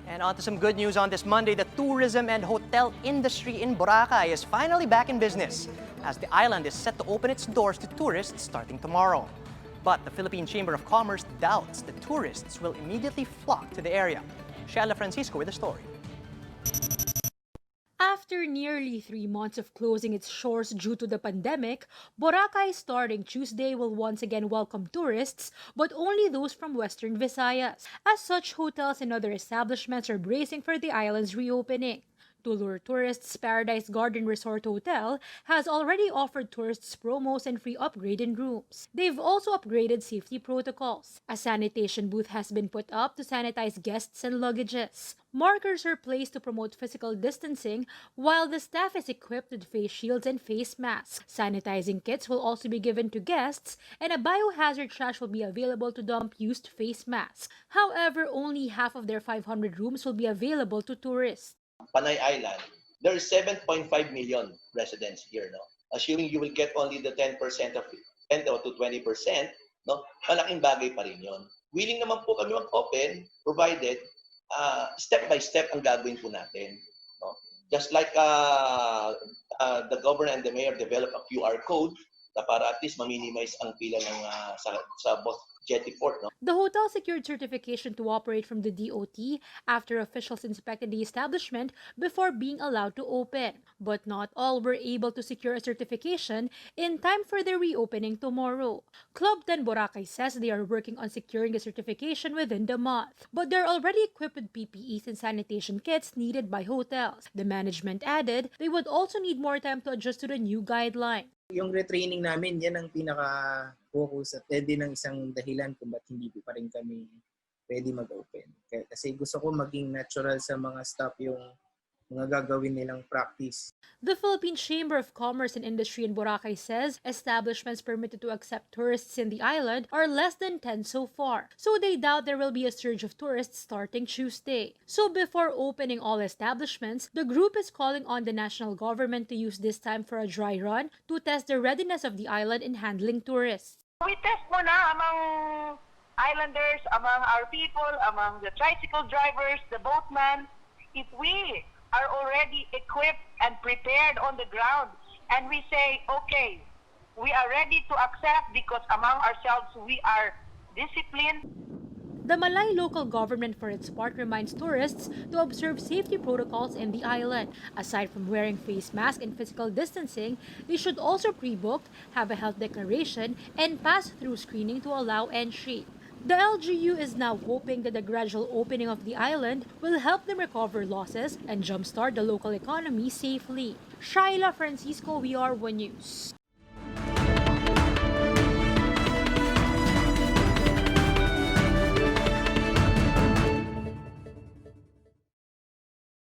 And on to some good news on this Monday. The tourism and hotel industry in Boracay is finally back in business as the island is set to open its doors to tourists starting tomorrow. But the Philippine Chamber of Commerce doubts that tourists will immediately flock to the area. Sheila Francisco with the story. After nearly 3 months of closing its shores due to the pandemic, Boracay starting Tuesday will once again welcome tourists, but only those from Western Visayas. As such, hotels and other establishments are bracing for the island's reopening. To lure tourists, Paradise Garden Resort Hotel has already offered tourists promos and free upgrade in rooms. They've also upgraded safety protocols. A sanitation booth has been put up to sanitize guests and luggages. Markers are placed to promote physical distancing, while the staff is equipped with face shields and face masks. Sanitizing kits will also be given to guests, and a biohazard trash will be available to dump used face masks. However, only half of their 500 rooms will be available to tourists. Panay Island, there is 7.5 million residents here, no? Assuming you will get only the 10% of it, 10 to 20%, no? Malaking bagay pa rin 'yon. Willing naman po kami mag-open provided step by step ang gagawin po natin, no? Just like the governor and the mayor develop a QR code na para at least ma-minimize ang pila ng sa both jetty port, no? The hotel secured certification to operate from the DOT after officials inspected the establishment before being allowed to open. But not all were able to secure a certification in time for their reopening tomorrow. Club 10 Boracay says they are working on securing the certification within the month, but they're already equipped with PPEs and sanitation kits needed by hotels. The management added they would also need more time to adjust to the new guideline. Yung retraining namin, yan ang pinaka-focus at din ng isang dahilan kung ba't hindi pa rin kami ready mag-open. Kasi gusto ko maging natural sa mga staff yung mga gagawin nilang practice. The Philippine Chamber of Commerce and Industry in Boracay says establishments permitted to accept tourists in the island are less than 10 so far, so they doubt there will be a surge of tourists starting Tuesday. So before opening all establishments, the group is calling on the national government to use this time for a dry run to test the readiness of the island in handling tourists. We test muna among islanders, among our people, among the tricycle drivers, the boatmen, if we are already equipped and prepared on the ground, and we say, okay, we are ready to accept because among ourselves we are disciplined. The Malay local government, for its part, reminds tourists to observe safety protocols in the island. Aside from wearing face masks and physical distancing, they should also pre-book, have a health declaration, and pass through screening to allow entry. The LGU is now hoping that the gradual opening of the island will help them recover losses and jumpstart the local economy safely. Sheila Francisco, VR1 News.